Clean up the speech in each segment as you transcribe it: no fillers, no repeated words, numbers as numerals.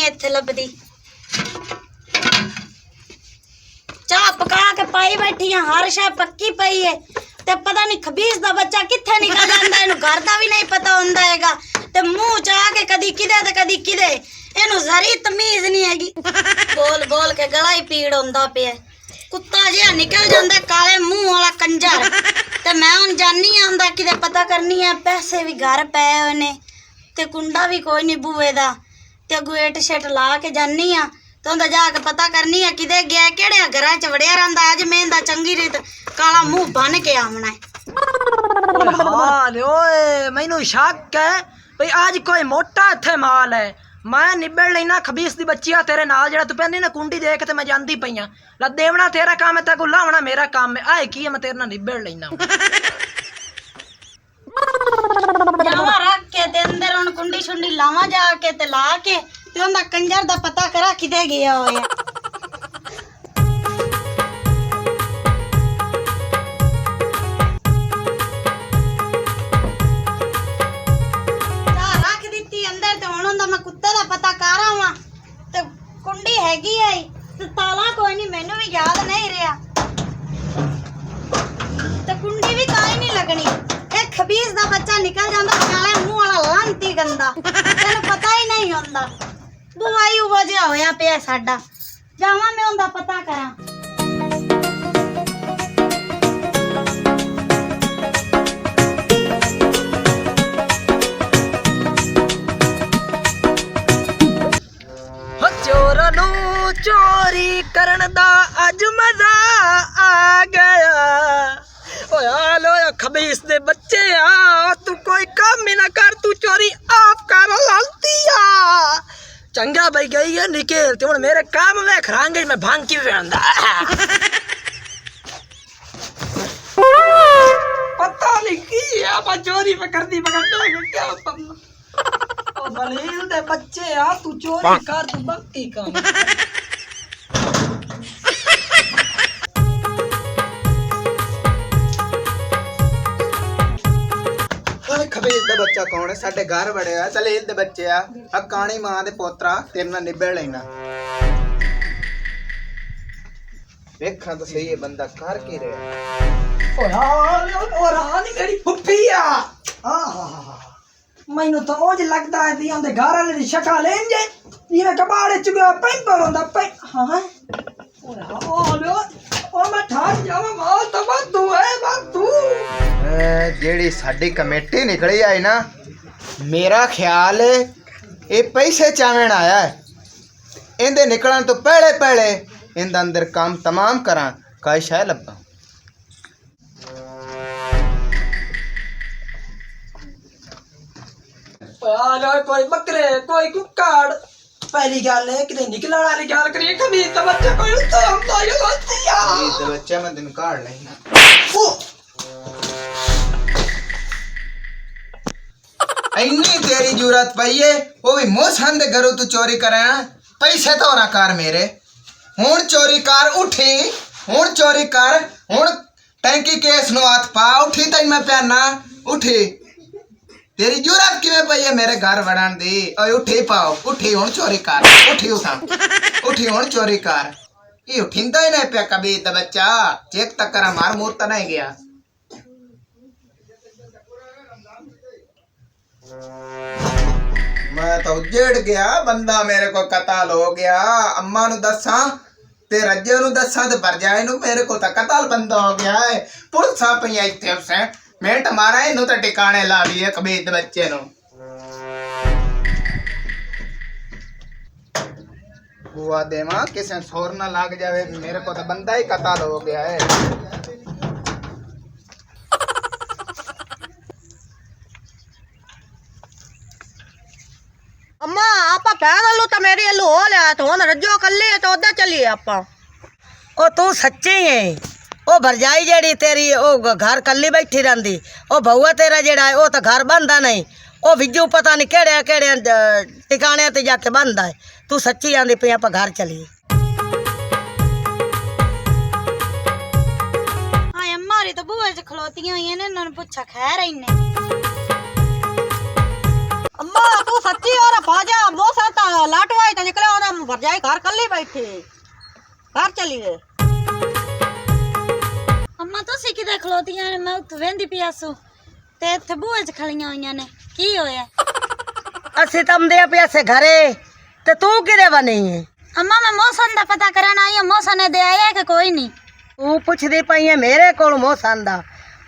इत्थे लभदी। चाह पका के पाई बैठी है, हर शय पक्की पई है ते पता नहीं खबीस दा बच्चा कित्थे निकल जांदा, इनू घर दा भी नहीं पता हुंदा हैगा ते मुंह च आके कदी किदे ते कदी किदे, इनू जरी तमीज नहीं हैगी। बोल बोल के गला ही पीड़ हुंदा पिया। कुत्ता जिहा निकल जांदा काले मुंह वाला कंजर ते मैं हुण जानी आंदा किदे पता करनी है। पैसे भी घर पे होए ने ते कुंडा भी कोई नहीं बूए दा ते गेट शेट ला के जानी आ तो उंदा जाके पता करनी है किदे गया, केड़े घरां च वड़िया रहिंदा। अज मैं इंदा चंगी रीत काला मुंह बन के आमना है। हाल ओए मैनू शक है भाई आज कोई मोटा इत्थे माल है। मैं निबड़ लेना खबीस दी बच्ची आ तेरे नाल, जेड़ा तू कहंदी ना कुंडी देख ते मैं जांदी पई आ। ला देवना तेरा काम है, ते लावना मेरा काम है। आए की है मैं तेरे नाल निबड़ लेना जावा रख के ते अंदर हुण कुंडी शुंडी लावा जाके ते ला के ते उंदा कंजर दा पता करा किदे गया होया। रख दित्ती अंदर ते हुण उंदा मैं कुत्ते दा पता कर आवां ते कुंडी हैगी है ते ताला कोई नहीं, मैनू भी याद नहीं रहा ते कुंडी भी काई नहीं लगनी। खबीस दा बच्चा निकल जांदा काले मुंह वाला लांती गंदा, तेन पता ही नहीं हुंदा। बुआई वजह होया पिया साडा। जावां मैं उंदा पता करा। चोर नू चोरी करन दा अज मजा आ गया। लो खबीस दे बच्चे आ, तू कोई काम ही ना कर, तू चोरी आप कर लालती आ। चंगा भाई गई है निकल ते हुण मेरे काम में खरांगे मैं भांग की वेंदा। पता नहीं की है मैं चोरी में करदी पकड़ क्या पता। ओ बलील दे बच्चे आ, तू चोरी कर तू बाकी काम। खबीस दे बच्चा कौन है? साडे घर बड़े आ सलील दे बच्चे आ, अकानी मां दे पोतरा तेरे नाल निबड़ लेना। देखा तो सही है बंदा कर के रहा। ओ यार ओ रानी मेरी फुफी आ। मैनू तो ओज लगदा है दी आंदे घर वाले दी शक्ल इंज जिवें कबाड़े च गया पैंपर होंदा पे। हां ओ मैं ठाक जावा मां तो बदू है बदू। जेड़ी साडी कमेटी निकली आई ना, मेरा ख्याल है ये पैसे चावण आया है। इंदे निकलन तो पहले पहले इंदे अंदर काम तमाम करा काई शय लब्बा। कोई बकरे कोई कुक्कड़, पहली गल है कि निकलने वाली गल करिए खबीस दा बच्चा कोई उत्ते आंदा ही होती आ। खबीस दा बच्चा मैं दिन काढ़ लेना। इन्नी तेरी जरूरत पई है वो भी मोसन दे घरों तू चोरी करे। पैसे तो ना कर मेरे, हुण चोरी कर उठी, हुण चोरी कर, हुण टैंकी केस नु हाथ पा। उठी तई मैं प्याना उठी। तेरी जरूरत किवें पई है मेरे घर वड़न दी? ओए उठी पाओ, उठी हुण चोरी कर, उठी उठा, उठी हुण चोरी कर। ये उठिंदा ही नहीं पे कभी दा बच्चा। चेक तक करा मार मूर तो नहीं गया। मैं तो उजड़ गया, बंदा मेरे को कतल हो गया। अम्मा नु दसा ते रज्जे नु दसा ते भरजाई नु, मेरे को तो कतल बंदा हो गया है। पुलिसा पई इत्थे उसे मिनट मारा इनू तो टिकाने ला लिए कबीर बच्चे नु। बुआ देवा किसे सोर ना लग जावे, मेरे को तो बंदा ही कतल हो गया है। अम्मा आपा पैर लो तो मेरी अल्लू हो लिया तो हुन रज्जो कल्ले तो उधर चलिए आपा। ओ तू सच्ची है? ओ भरजाई जेड़ी तेरी ओ घर कल्ली बैठी रहंदी, ओ भऊआ तेरा जेड़ा है ओ तो घर बंदा नहीं, ओ विजू पता नहीं केड़े केड़े टिकाने ते जाके बंदा है। तू सच्ची आंदी पे आप घर चलिए। हां अम्मा री तो बुआ च खलोतियां हुई ने, इन्हां नु पुछा खैर इन्ने। अम्मा अम्मा तू सच्ची और भाजा मोसा ता लाटवाई तो निकले और हम भरजाई घर कल्ली बैठी घर चलिए अम्मा तुसी किदे खलोतियां ने मैं उत्थे वेंदी पियासू ते इत्थे बूहे च खड़ियां होईयां ने की होया ਅਸੀਂ ਤਾਂ ਆਉਂਦੇ ਆ ਪਿਆਸੇ ਘਰੇ ਤੇ ਤੂੰ ਕਿਹਦੇ ਬਣੀ ਹੈ अम्मा मैं मौसम दा पता करन आई हूं मौसम ने दे आया कि कोई नहीं ਤੂੰ ਪੁੱਛਦੀ ਪਈ ਹੈ ਮੇਰੇ ਕੋਲ ਮੋਸਨ ਦਾ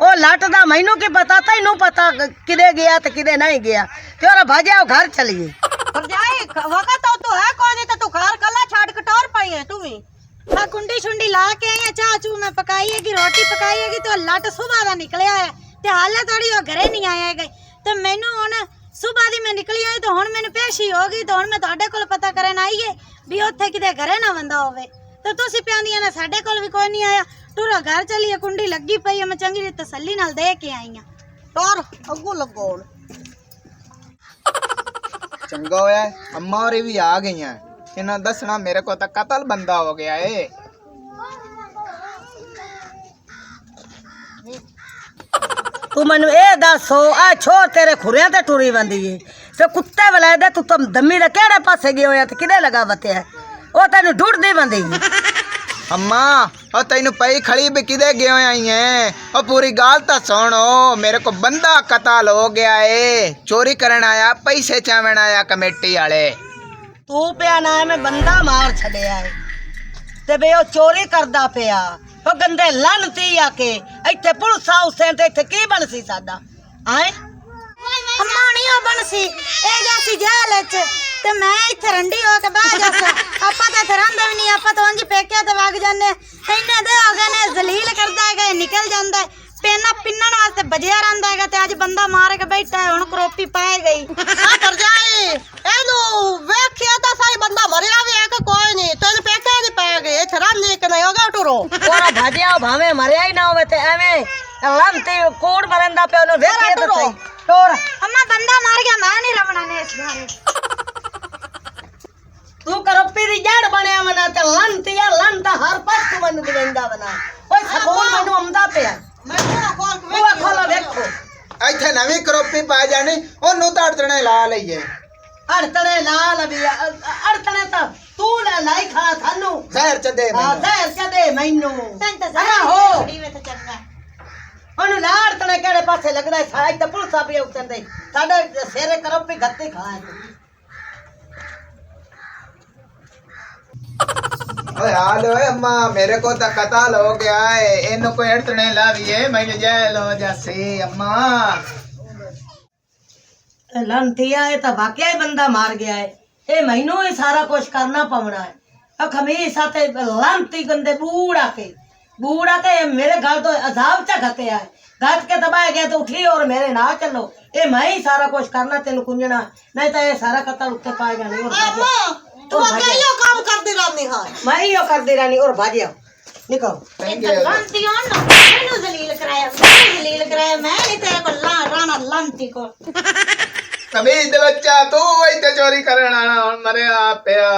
ਉਹ ਲੱਟ ਦਾ ਮੈਨੂੰ ਕੀ ਪਤਾ ਤੈਨੂੰ ਪਤਾ ਕਿਦੇ ਗਿਆ ਤੇ ਕਿਦੇ ਨਹੀਂ ਗਿਆ ਤੇ ਉਹ ਭਾਜਿਆ ਘਰ ਚਲੀਏ ਭਰਜਾਈ ਵਕਤ तो है कोई नहीं तो तू घर कल्ला छाड़ के टोर पई है तू भी मैं कुंडी शुंडी ला के आई हां चाह चू मैं पकाई है कि रोटी पकाई है कि तो लट सुबह दा निकलिया है ते हाले थोड़ी ओ घरे नहीं आया है ते मैनू हुन सुबह दी मैं निकली आई तो हुन मैनू पेशी हो गई तो हुन मैं तुहाडे कोल पता करन आई है भी ओथे किते घरे ना बंदा होवे तो तुसी प्यांदियां ने साडे कोल भी कोई नहीं आया टूरा घर चलिए कुंडी लगी पई है मैं चंगी तसल्ली नाल दे के आई हां टोर अगू लगो ਚੰਗਾ ਹੋਇਆ ਅੰਮਾ ਹੋਰੀ ਵੀ ਆ ਗਈਆਂ ਇਹਨਾਂ ਦੱਸਣਾ ਮੇਰੇ ਕੋ ਤਾਂ ਕਤਲ ਬੰਦਾ ਹੋ ਗਿਆ ਏ तू मैनू ये दसो आ छोर तेरे खुरिया ते टुरी बंदी है ते कुत्ते वले दे तू तुम दमी दे केड़े पासे गयो है ते किदे लगा बतिया ओ तेनू ढूंढदी बंदी है ਅੰਮਾ ਉਹ ਤੈਨੂੰ ਪਈ ਖੜੀ ਵੀ ਕਿਦੇ ਗਏ ਆਈ ਐ ਉਹ ਪੂਰੀ ਗੱਲ ਤਾਂ ਸੁਣੋ ਮੇਰੇ ਕੋ ਬੰਦਾ ਕਤਲ ਹੋ ਗਿਆ ਏ ਚੋਰੀ ਕਰਨ ਆਇਆ ਪੈਸੇ ਚਾਵਣ ਆਇਆ ਕਮੇਟੀ ਵਾਲੇ तू पिया ना मैं बंदा मार छड़िया है ते बे ओ चोरी करदा पिया ओ गंदे लनती आके इत्थे पुलिस हाउस ते इत्थे की बनसी साडा आए अम्मा नहीं हो बनसी ए जासी जेल च ते मैं इत्थे रंडी हो के बैठ जासा आपा ते इत्थे रंदे भी नहीं आपा तो अंजी पेके ते वग जाने इन्ने दे हो गए ने जलील करदा है निकल जांदा है पेना पिन्नन वास्ते बजिया रंदा है ते आज बंदा मार के बैठा है हुन करोपी पाए गई आ कर जाए एनु वेखिया ता साई बंदा मरिया भी है कि कोई नहीं तेन पेके नहीं पाए गए इत्थे रंदी के नहीं होगा टुरो ओरा भाजिया भावे मरिया ही ना होवे ते एवें लंती कोड़ मरंदा पे ओनु वेखिया तो सही टोर अम्मा बंदा मार गया मैं नहीं रवना ने इस बारे तू करप्पी दी जड़ बनया मना ते लंतिया लंता हर पास मन दिवेंदा बना ओए सकून मैनू आंदा पिया मैं खोल देखो ਇੱਥੇ ਨਵੀਂ ਕਰੋਪੀ ਪਾ ਜਾਣੀ ਉਹਨੂੰ ਤਾਂ ਅੜਤਣੇ ਲਾ ਲਈਏ अड़तने लाल भी अड़तने तो तू ले लाई खा थानू ਜ਼ਹਿਰ ਚ ਦੇ ਮੈਨੂੰ जहर च दे मैनू तैन ते अरे हो छड़ी वे ते चंगा ओनु ना अड़तने केड़े पासे लगदा है सारा इते पुलिस आ पे उतरदे साडे सेरे करप्पी गत्ते खाए ਓਏ ਹਾਲ ਓਏ ਅੰਮਾ ਮੇਰੇ ਕੋ ਤਾਂ ਕਤਲ ਹੋ ਗਿਆ ਏ ਇਹਨੂੰ ਕੋਈ ਅੜਤਣੇ ਲਾਵੀਏ ਮੈਨੂੰ ਜੈਲ ਹੋ ਜਾਸੀ ਅੰਮਾ लंतिया है तो वाकई ही बंदा मार गया है ये मैनू ही सारा कुछ करना पवना है हमेशा ते लंती गंदे बूढ़ा के मेरे घर तो अजाब चा घते है घट के दबाया गया तो उठी और मेरे ना चलो ये मैं ही सारा कुछ करना तेन कुंजना नहीं तो ये सारा कतल उत्ते पाएगा नहीं और तू अकेले काम करती रहनी है मैं ही करती रहनी और भाजिया निकल लंती on ना मैनू जलील कराया मैं नहीं तेरे को राणा लंती को कभी दे बच्चा तू इतने चोरी करन आना हुन मरे आ पिया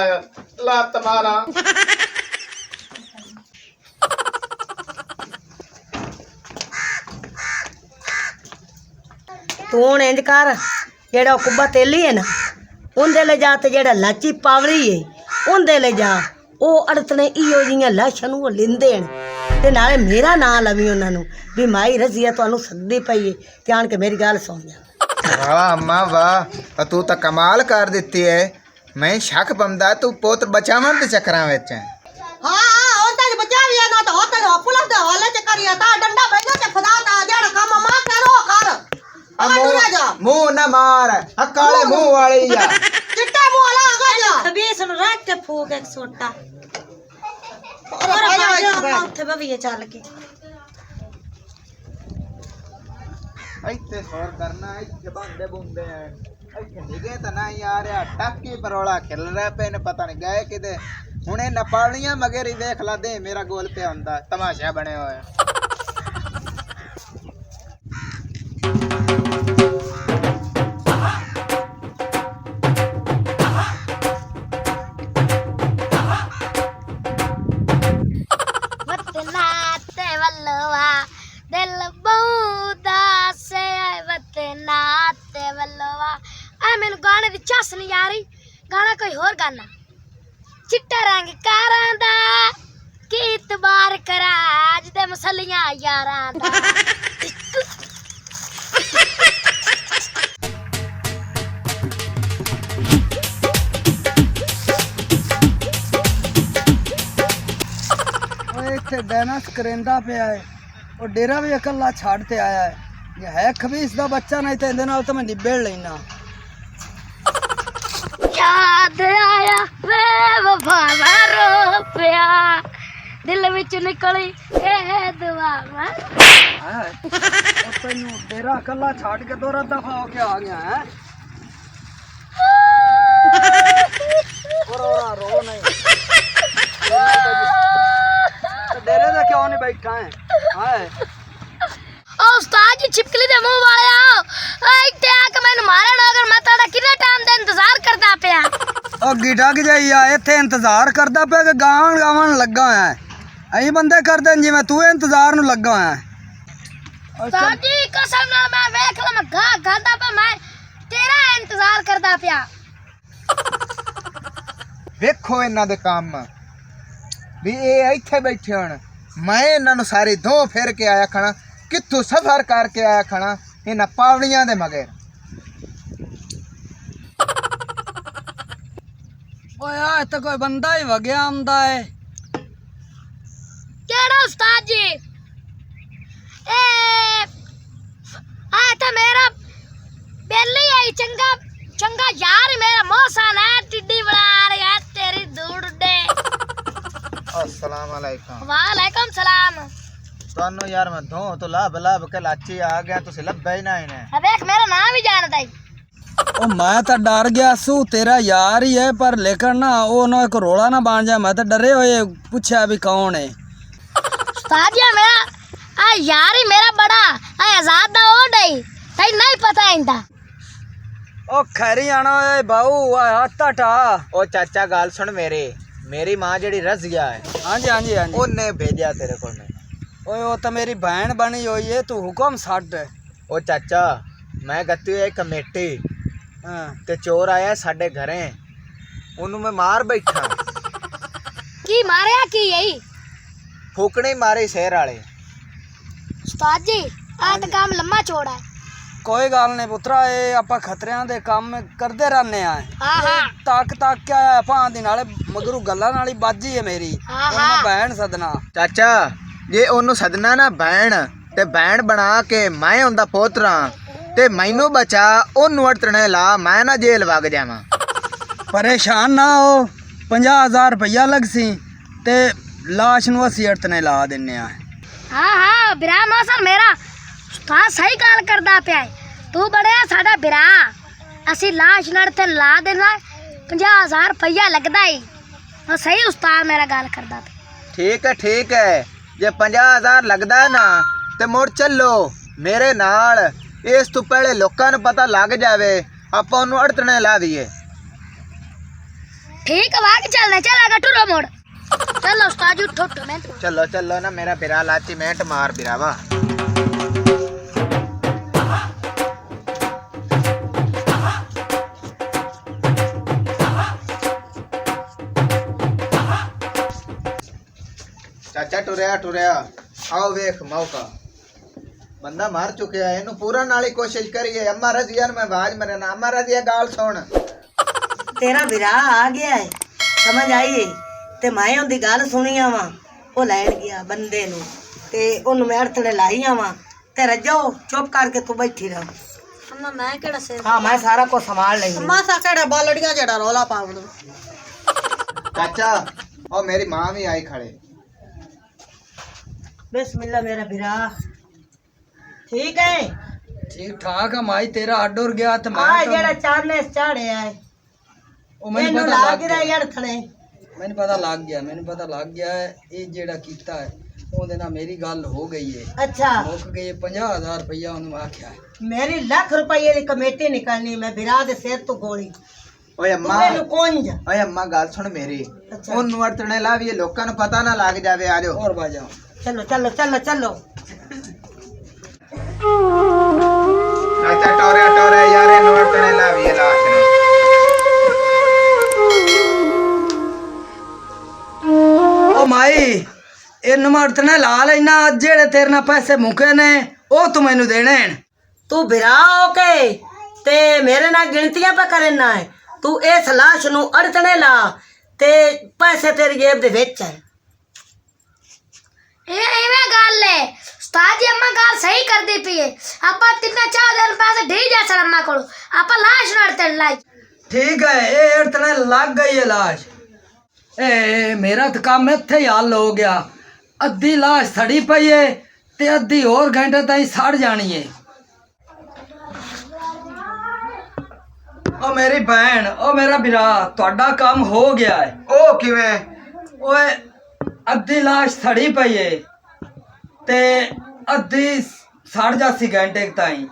लात मारा तू हुण इंज कर जेड़ा कुब्बा तेली है ना उंदे ले जा ते जेड़ा लाची पावली है उंदे ले जा ਉਹ ਅੜਤਣੇ ਇਹੋ ਜੀਆਂ ਲਾਸ਼ਾਂ ਨੂੰ ਲਿੰਦੇ ਨੇ ਤੇ ਨਾਲੇ ਮੇਰਾ ਨਾਂ ਲਵੀ ਉਹਨਾਂ ਨੂੰ ਵੀ ਮਾਈ ਰਜ਼ੀਆ ਤੁਹਾਨੂੰ ਸੱਦੀ ਪਈ ਏ ਧਿਆਨ ਕੇ ਮੇਰੀ ਗੱਲ ਸੁਣ ਜਾ ਵਾਹ ਅੰਮਾ ਵਾਹ ਤੂੰ ਤਾਂ ਕਮਾਲ ਕਰ ਦਿੱਤੀ ਹੈ ਮੈਂ ਸ਼ੱਕ ਪੰਦਾ ਤੂੰ ਪੁੱਤ ਬਚਾਵਣ ਦੇ ਚੱਕਰਾਂ ਵਿੱਚ ਹੈ ਹਾਂ ਉਹ ਤਾਂ ਬਚਾ ਵੀ ਨਾ ਤਾਂ ਉਹ ਤਾਂ ਪੁਲਿਸ ਦੇ ਹਵਾਲੇ ਚ ਕਰੀਆ ਤਾਂ ਡੰਡਾ ਬੈਠਾ ਤੇ ਖੁਦਾ ਦਾ ਜਿਹੜਾ ਕੰਮ ਮਾ ਕਰੋ ਕਰ ਮੂੰਹ ਨਾ ਮਾਰ ਕਾਲੇ ਮੂੰਹ ਵਾਲੀ ਆ ਚਿੱਟਾ ਮੂੰਹ ਵਾਲਾ ਆ ਗਿਆ खबीस नु रख के फूक एक सोटा और बाजा ਉੱਥੇ ਬਵੀਏ ਚੱਲ ਕੇ ਇੱਥੇ ਸੌਰ ਕਰਨਾ ਇੱਥੇ ਬੰਦੇ ਬੁੰਦੇ ਆ ਇੱਥੇ ਨਿਗੇ ਤਾਂ ਨਾ ਯਾਰ ਟੱਕੀ ਪਰੋਲਾ ਖਿਲ ਰਿਹਾ ਪਏ ਨੇ ਪਤਾ ਨਹੀਂ ਗਏ ਕਿਤੇ ਹੁਣੇ ਨਪਾਲੀਆਂ ਮਗਰ ਹੀ ਵੇਖ ਲਾ ਦੇ ਮੇਰਾ ਗੋਲ ਪਿਆ ਹੁੰਦਾ ਤਮਾਸ਼ਾ ਬਣਿਆ ਹੋਇਆ दिल बहुत से वतनाते वल्लवा आ मैनू ਭਲੀਆਂ ਯਾਰਾਂ ਦਾ ਓਏ ਇੱਥੇ ਡੈਨਸ ਕਰੇਂਦਾ ਪਿਆ ਹੈ ਉਹ ਡੇਰਾ ਵੀ ਇਕੱਲਾ ਛੱਡ ਤੇ ਆਇਆ ਹੈ ਇਹ ਹੈ ਖਬੀਸ ਦਾ ਬੱਚਾ ਨਹੀਂ ਤੇ ਇਹਦੇ ਨਾਲ ਤਾਂ ਮੈਂ ਨਿਬੇੜ ਲੈਣਾ ਯਾਦ ਆਇਆ ਵੇ ਵਫਾ ਮਾਰੋ ਪਿਆ ਦਿਲ ਵਿੱਚ ਨਿਕਲੀ ਇਹ ਦੁਆ ਹੈ ਉਹ ਤੈਨੂੰ ਡੇਰਾ ਇਕੱਲਾ ਛੱਡ ਕੇ ਦੋਰਾ ਦਫਾ ਹੋ ਕੇ ਆ ਗਿਆ ਹੈ ਔਰ ਰੋ ਨਹੀਂ ਡੇਰੇ ਦਾ ਕਿਉਂ ਨਹੀਂ ਬੈਠਾ ਹੈ ਹਾਏ ਓ ਉਸਤਾਦ ਜੀ ਛਿਪਕਲੀ ਦੇ ਮੂੰਹ ਵਾਲਿਆ ਇੱਥੇ ਆ ਕੇ ਮੈਨੂੰ ਮਾਰਨ ਅਗਰ ਮੈਂ ਤੁਹਾਡਾ ਕਿੰਨੇ ਟਾਈਮ ਦਾ ਇੰਤਜ਼ਾਰ ਕਰਦਾ ਪਿਆ ਉਹ ਗਿੱਟਾ ਕਿ ਜਾਈ ਆ ਇੱਥੇ ਇੰਤਜ਼ਾਰ ਕਰਦਾ ਪਿਆ ਕਿ ਗਾਵਣ ਗਾਵਣ ਲੱਗਾ ਹੋਇਆ ਹੈ ਅਸੀਂ ਬੰਦੇ ਕਰਦੇ ਨੇ ਜਿਵੇਂ ਤੂੰ ਇੰਤਜ਼ਾਰ ਨੂੰ ਲੱਗਾ ਹੋਇਆ ਹੈ ਉਸਤਾਦ ਜੀ ਕਸਮ ਨਾਲ ਮੈਂ ਵੇਖ ਲਾ ਮੈਂ ਗਾਦਾ ਪਿਆ ਮੈਂ ਤੇਰਾ ਇੰਤਜ਼ਾਰ ਕਰਦਾ ਪਿਆ ਵੇਖੋ ਇਹਨਾਂ ਦੇ ਕੰਮ ਵੀ ਇਹ ਇੱਥੇ ਬੈਠੇ ਹੋਣ ਮੈਂ ਇਹਨਾਂ ਨੂੰ ਸਾਰੇ ਦੋ ਫੇਰ ਕੇ ਆਇਆ ਖਣਾ ਕਿੱਥੋਂ ਸਫ਼ਰ ਕਰਕੇ ਆਇਆ ਖਣਾ ਇਹਨਾਂ ਪਾਵੜੀਆਂ ਦੇ ਮਗਰ ਓਏ ਆ ਤਾਂ ਕੋਈ ਬੰਦਾ ਹੀ ਵਗਿਆ ਆਉਂਦਾ ਹੈ ਕਿਹੜਾ ਉਸਤਾਦ ਜੀ ਆ ਤਾਂ ਮੇਰਾ ਬੇਲੀ ਆਈ ਚੰਗਾ ਚੰਗਾ ਯਾਰ ਮੇਰਾ ਮੋਹਸਾਨ ਹੈ ਟਿੱਡੀ ਬਣਾ ਰਿਹਾ ਤੇਰੀ ਦੂੜ ਦੇ अस्सलाम वालेकुम ਵਾਲੇਕਮ ਸਲਾਮ ਤੁਹਾਨੂੰ ਯਾਰ ਮੈਂ ਧੋ ਤੋਂ ਲੱਭ ਲੱਭ ਕੇ ਲਾਚੀ ਆ ਗਿਆ ਤੁਸੀਂ ਲੱਭਿਆ ਹੀ ਨਾ ਇਹਨੇ ਆ ਵੇਖ ਮੇਰਾ ਨਾਮ ਵੀ ਜਾਣਦਾ ਈ ਉਹ ਮੈਂ ਤਾਂ ਡਰ ਗਿਆ ਸੂ ਤੇਰਾ ਯਾਰ ਹੀ ਹੈ ਪਰ ਲੇਕਿਨ ਨਾ ਉਹ ਨਾ ਇੱਕ ਰੋਲਾ ਨਾ ਬਣ ਜਾ ਮੈਂ ਤਾਂ ਡਰੇ ਹੋਏ ਪੁੱਛਿਆ ਵੀ ਕੌਣ ਹੈ ਉਸਤਾਦ ਜੀ ਮੇਰਾ ਆ ਯਾਰ ਹੀ ਮੇਰਾ ਬੜਾ ਆ ਆਜ਼ਾਦ ਦਾ ਉਹ ਡਈ ਤੈਨੂੰ ਨਹੀਂ ਪਤਾ ਇੰਦਾ ਉਹ ਖੈਰੀ ਆਣਾ ਓਏ ਬਾਊ ਆ ਟਾ ਉਹ ਚਾਚਾ ਗੱਲ ਸੁਣ ਮੇਰੀ ਮਾਂ ਜਿਹੜੀ ਰਜ਼ੀਆ ਹੈ ਹਾਂਜੀ ਹਾਂਜੀ ਹਾਂਜੀ ਉਹਨੇ ਭੇਜਿਆ ਤੇਰੇ ਕੋਲ ਮੈਂ ਓਏ ਉਹ ਤਾਂ ਮੇਰੀ ਭੈਣ ਬਣੀ ਹੋਈ ਹੈ ਤੂੰ ਹੁਕਮ ਛੱਡ ਉਹ ਚਾਚਾ ਮੈਂ ਗੱਤੀ ਹੋਈ ਕਮੇਟੀ ਹਾਂ ਤੇ ਚੋਰ ਆਇਆ ਸਾਡੇ ਘਰੇ ਉਹਨੂੰ ਮੈਂ ਮਾਰ ਬੈਠਾ ਕੀ ਮਾਰਿਆ ਕੀ ਐ ਫੂਕਣੇ ਮਾਰੇ ਸ਼ਹਿਰ ਵਾਲੇ ਉਸਤਾਦ ਜੀ ਆ ਤਾਂ ਕੰਮ ਲੰਮਾ ਚੌੜਾ ਹੈ ਕੋਈ ਗੱਲ ਨਹੀਂ ਪੁੱਤਰਾ ਇਹ ਆਪਾਂ ਖਤਰਿਆਂ ਦੇ ਕੰਮ ਕਰਦੇ ਰਹਿੰਦੇ ਆ ਹਾਂ ਹਾਂ ਤੱਕ ਕੇ ਆਇਆ ਭਾਂ ਦੀ ਨਾਲੇ ਮਗਰੂ ਗੱਲਾਂ ਨਾਲ ਹੀ ਬਾਜੀ ਹੈ ਮੇਰੀ ਹਾਂ, ਹੁਣ ਮੈਂ ਹਾਂ। ਭੈਣ ਸਦਨਾ ਚਾਚਾ ਜੇ ਉਹਨੂੰ ਸਦਨਾ ਨਾ ਭੈਣ ਤੇ ਭੈਣ ਬਣਾ ਕੇ ਮੈਂ ਉਹਦਾ ਪੋਤਰਾ ਤੇ ਮੈਨੂੰ ਬਚਾ ਉਹਨੂੰ ਅੜਤਣੇ ਲਾ ਮੈਂ ਨਾ ਜੇਲ੍ਹ ਵਗ ਜਾਵਾਂ ਪਰੇਸ਼ਾਨ ਨਾ ਹੋ 50,000 ਰੁਪਇਆ ਲੱਗ ਸੀ ਤੇ ਲਾਸ਼ ਨੂੰ ਅਸੀਂ ਅੜਤਣੇ ਲਾ ਦਿੰਨੇ ਆ ਹਾਂ ਬਿਰਾ ਮੌਸਰ ਮੇਰਾ ਉਸਤਾਦ ਸਹੀ ਗੱਲ ਕਰਦਾ ਪਿਆ ਹੈ ਤੂੰ ਬੜਿਆ ਸਾਡਾ ਬਿਰਾ ਅਸੀਂ ਲਾਸ਼ ਲੜ ਤੇ ਲਾ ਦੇਣਾ 50,000 ਰੁਪਇਆ ਲੱਗਦਾ ਈ ਉਹ ਸਹੀ ਉਸਤਾਦ ਮੇਰਾ ਗੱਲ ਕਰਦਾ ਪਿਆ ਠੀਕ ਹੈ ਜੇ 50,000 ਲੱਗਦਾ ਹੈ ਨਾ ਤੇ ਮੁੜ ਚੱਲੋ ਮੇਰੇ ਨਾਲ ਇਸ ਤੋਂ ਪਹਿਲੇ ਲੋਕਾਂ ਨੂੰ ਪਤਾ ਲੱਗ ਜਾਵੇ ਆਪਾਂ ਉਹਨੂੰ ਅੜਤਣੇ ਲਾ ਦਈਏ ठीक है भाग चलना चलेगा टूरो मोड़ चलो उस्ताद जी उठो उठो मैं चलो ना मेरा बिरा लाची मेंट मार बिरावा चाचा टुरया आओ वेख मौका बंदा मार चुके है इन्हू पूरा नाली कोशिश करिए अम्मा रजिया मैं आवाज मरे ना अम्मा रजिया गाल सुन ਤੇਰਾ ਵਿਰਾਹ ਆ ਗਿਆ ਹੈ ਸਮਝ ਆਈ ਤੇ ਮੈਂ ਉਹਦੀ ਗੱਲ ਸੁਣੀਆਂ ਵਾ ਉਹ ਲੈਣ ਗਿਆ ਬੰਦੇ ਨੂੰ ਤੇ ਉਹਨੂੰ ਮੈਂ ਅੜਥੜੇ ਲਾਈਆਂ ਵਾ ਤੇ ਰੱਜੋ ਚੁੱਪ ਕਰਕੇ ਤੂੰ ਬੈਠੀ ਰਹਿ अम्मा मैं केड़ा से ਹਾਂ ਮੈਂ ਸਾਰਾ ਕੁਝ ਸੰਭਾਲ ਲਈ मासा केड़ा बालड़ियां जेड़ा रोला पावण चाचा और मेरी माँ भी आई खड़े ਬਿਸਮਿਲ੍ਲਾ ਮੇਰਾ ਵਿਰਾਹ ਠੀਕ ਹੈ ਠੀਕ ਠਾਕ ਆ ਮਾਈ ਤੇਰਾ ਅੱਡੁਰ ਗਿਆ ਤੇ ਮੈਂ ਆ ਤਾਂ- ਜਿਹੜਾ ਚਾਨੇ ਚਾੜਿਆ ਹੈ ਉਹ ਮੈਨੂੰ ਇਹਨੂੰ ਪਤਾ ਲਾ ਲੱਗ ਕੇ ਗਿਆ ਰਹਿ ਅੜਥੜੇ ਮੈਨੂੰ ਪਤਾ ਲੱਗ ਗਿਆ ਹੈ, ਇਹ ਜਿਹੜਾ ਕੀਤਾ ਹੈ ਉਹਦੇ ਨਾਲ ਮੇਰੀ ਗੱਲ ਹੋ ਗਈ ਹੈ ਅੱਛਾ ਮੁੱਕ ਗਈ 50,000 ਰੁਪਇਆ ਉਹਨੂੰ ਆਖਿਆ ਹੈ। ਮੇਰੀ ਲੱਖ ਰੁਪਏ ਦੀ ਕਮੇਟੀ ਨਿਕਲਣੀ ਮੈਂ ਵਿਰਾਹ ਦੇ ਸਿਰ ਤੋਂ ਗੋਲੀ ओए अम्मा ਮੈਨੂੰ ਕੋਂਜ ओए अम्मा गाल सुन मेरी अच्छा। ਉਹਨੂੰ ਅੜਤਣੇ ਲਾ ਵੀ ਲੋਕਾਂ ਨੂੰ ਪਤਾ ਨਾ ਲੱਗ ਜਾਵੇ ਆ ਜਾਓ ਹੋਰ ਬਾਜਾ ਚਲੋ ਚਲੋ ਚਲੋ ਚਲੋ ਚਾਚਾ ਟੋਰੇ ਯਾਰ ਇਹਨੂੰ ਅੜਤਣੇ ਲਾ ਵੀ ਲਾਸ਼ ਨੂੰ ਓ ਮਾਈ ਇਹਨੂੰ ਮੈਂ ਉਤਨੇ ਲਾ ਲੈਣਾ ਜਿਹੜੇ ਤੇਰੇ ਨਾਲ ਪੈਸੇ ਮੁੱਕੇ ਨੇ ਉਹ ਤੂੰ ਮੈਨੂੰ ਦੇਣੇ ਨੇ। ਤੂੰ ਬਿਰਾ ਹੋ ਕੇ ਤੇ ਮੇਰੇ ਨਾਲ ਗਿਣਤੀਆਂ ਪਾ ਕਰਨਾ ਹੈ। ਤੂੰ ਇਸ ਲਾਸ਼ ਨੂੰ ਅੜਤਣੇ ਲਾ ਤੇ ਪੈਸੇ ਤੇਰੀ ਜੇਬ ਦੇ ਵਿੱਚ ਹੈ। ਇਹ ਐਵੇਂ ਗੱਲ ਹੈ ਉਸਤਾਦ ਜੀ, ਅੰਮਾ ਗੱਲ ਸਹੀ ਕਰਦੀ ਪਈ ਹੈ। ਆਪਾਂ ਤਿੰਨਾ 4,000 ਪੈਸੇ ਦੇ ਜਾ ਸਰ ਅੰਮਾ ਕੋਲ, ਆਪਾਂ ਲਾਸ਼ ਨਾਲ ਤੇ ਲਾਈ। ਠੀਕ ਹੈ, ਇਹ ਉਤਨੇ ਲੱਗ ਗਈ ਹੈ ਲਾਸ਼। ਇਹ ਮੇਰਾ ਤਾਂ ਕੰਮ ਇੱਥੇ ਹੀ ਹੱਲ ਹੋ ਗਿਆ। ਅੱਧੀ ਲਾਸ਼ ਸੜੀ ਪਈ ਏ ਤੇ ਅੱਧੀ ਹੋਰ ਘੰਟੇ ਤਾਈਂ ਸੜ ਜਾਣੀ ਏ। ਉਹ ਮੇਰੀ ਭੈਣ, ਉਹ ਮੇਰਾ ਵੀਰਾ, ਤੁਹਾਡਾ ਕੰਮ ਹੋ ਗਿਆ ਹੈ। ਉਹ ਕਿਵੇਂ? ਓਏ ਅੱਧੀ ਲਾਸ਼ ਸੜੀ ਪਈ ਏ ਤੇ ਅੱਧੀ ਸੜ ਜਾਸੀ ਘੰਟੇ ਤਾਈਂ।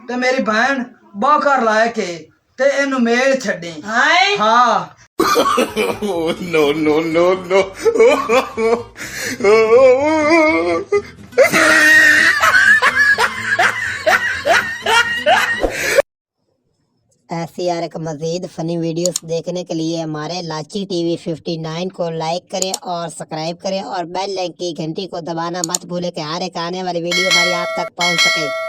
ਤੇ ਮੇਰੀ ਭੈਣ ਬਾਹਰ ਲਾਇ ਕੇ ਤੇ ਇਹਨੂੰ ਮੇਲ ਛੱਡੀ। ਹਾਏ ਹਾਂ ऐसी यार एक मज़ीद फ़नी वीडियोस देखने के लिए हमारे लाची टीवी 59 को लाइक करें और सब्सक्राइब करें और बेल की घंटी को दबाना मत भूलें कि हर एक आने वाली वीडियो हमारी आप तक पहुंच सके।